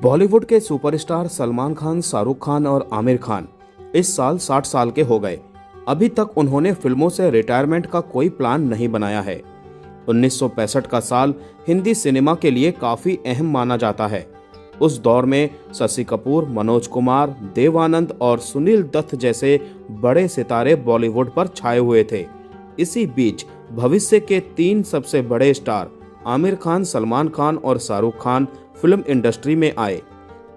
बॉलीवुड के सुपरस्टार सलमान खान, शाहरुख खान और आमिर खान इस साल 60 साल के हो गए। अभी तक उन्होंने फिल्मों से रिटायरमेंट का कोई प्लान नहीं बनाया है। 1965 का साल हिंदी सिनेमा के लिए काफी अहम माना जाता है। उस दौर में शशि कपूर, मनोज कुमार, देव आनंद और सुनील दत्त जैसे बड़े सितारे बॉलीवुड पर छाए हुए थे। इसी बीच भविष्य के 3 सबसे बड़े स्टार आमिर खान, सलमान खान और शाहरुख खान फिल्म इंडस्ट्री में आए।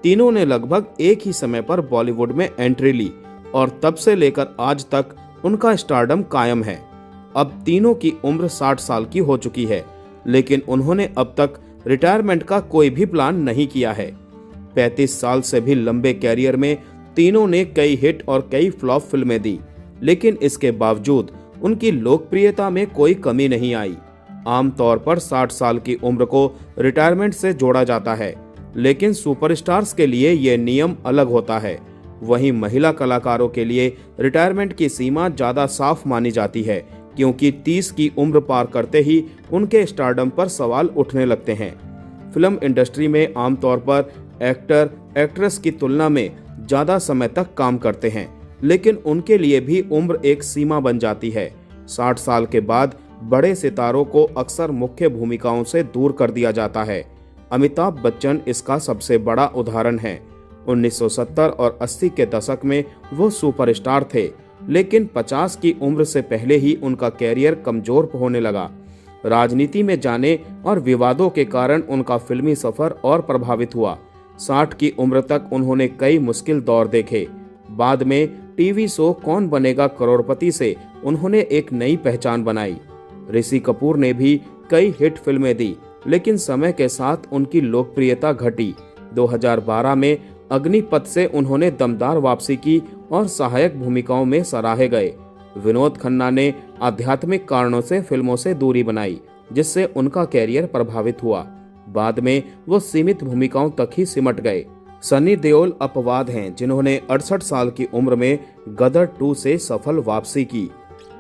तीनों ने लगभग एक ही समय पर बॉलीवुड में एंट्री ली और तब से लेकर आज तक उनका स्टारडम कायम है। अब तीनों की उम्र 60 साल की हो चुकी है, लेकिन उन्होंने अब तक रिटायरमेंट का कोई भी प्लान नहीं किया है। 35 साल से भी लंबे कैरियर में तीनों ने कई हिट और कई फ्लॉप फिल्में दी, लेकिन इसके बावजूद उनकी लोकप्रियता में कोई कमी नहीं आई। आमतौर पर 60 साल की उम्र को रिटायरमेंट से जोड़ा जाता है, लेकिन सुपरस्टार्स के लिए यह नियम अलग होता है। वहीं महिला कलाकारों के लिए रिटायरमेंट की सीमा ज्यादा साफ मानी जाती है, क्योंकि 30 की उम्र पार करते ही उनके स्टारडम पर सवाल उठने लगते हैं। फिल्म इंडस्ट्री में आमतौर पर एक्टर एक्ट्रेस की तुलना में ज्यादा समय तक काम करते हैं, लेकिन उनके लिए भी उम्र एक सीमा बन जाती है। 60 साल के बाद बड़े सितारों को अक्सर मुख्य भूमिकाओं से दूर कर दिया जाता है। अमिताभ बच्चन इसका सबसे बड़ा उदाहरण है। 1970 और 80 के दशक में वो सुपरस्टार थे, लेकिन 50 की उम्र से पहले ही उनका कैरियर कमजोर होने लगा। राजनीति में जाने और विवादों के कारण उनका फिल्मी सफर और प्रभावित हुआ। 60 की उम्र तक उन्होंने कई मुश्किल दौर देखे। बाद में टीवी शो कौन बनेगा करोड़पति से उन्होंने एक नई पहचान बनाई। ऋषि कपूर ने भी कई हिट फिल्में दी, लेकिन समय के साथ उनकी लोकप्रियता घटी। 2012 में अग्निपथ से उन्होंने दमदार वापसी की और सहायक भूमिकाओं में सराहे गए। विनोद खन्ना ने आध्यात्मिक कारणों से फिल्मों से दूरी बनाई, जिससे उनका कैरियर प्रभावित हुआ। बाद में वो सीमित भूमिकाओं तक ही सिमट गए। सनी देओल अपवाद हैं, जिन्होंने 68 साल की उम्र में गदर 2 से सफल वापसी की।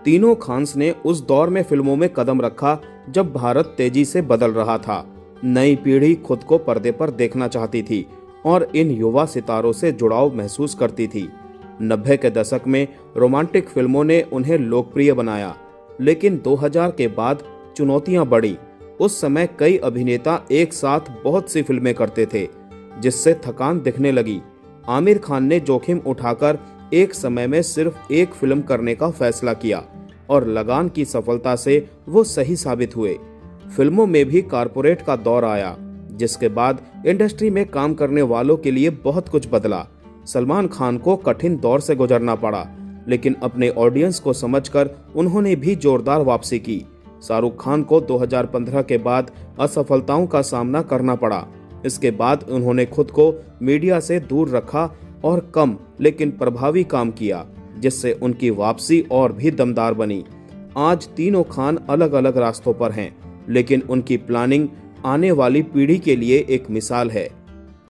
तीनों खान्स ने उस दौर में फिल्मों में कदम रखा जब भारत तेजी से बदल रहा था। नई पीढ़ी खुद को पर्दे पर देखना चाहती थी और इन युवा सितारों से जुड़ाव महसूस करती थी। 90 के दशक में रोमांटिक फिल्मों ने उन्हें लोकप्रिय बनाया, लेकिन 2000 के बाद चुनौतियां बढ़ी। उस समय कई अभिनेता एक साथ बहुत सी फिल्में करते थे, जिससे थकान दिखने लगी। आमिर खान ने जोखिम उठाकर एक समय में सिर्फ एक फिल्म करने का फैसला किया और लगान की सफलता से वो सही साबित हुए। फिल्मों में भी कारपोरेट का दौर आया, जिसके बाद इंडस्ट्री में काम करने वालों के लिए बहुत कुछ बदला। सलमान खान को कठिन दौर से गुजरना पड़ा, लेकिन अपने ऑडियंस को समझकर उन्होंने भी जोरदार वापसी की। शाहरुख खान को 2015 के बाद असफलताओं का सामना करना पड़ा। इसके बाद उन्होंने खुद को मीडिया से दूर रखा और कम लेकिन प्रभावी काम किया, जिससे उनकी वापसी और भी दमदार बनी। आज तीनों खान अलग अलग रास्तों पर हैं, लेकिन उनकी प्लानिंग आने वाली पीढ़ी के लिए एक मिसाल है।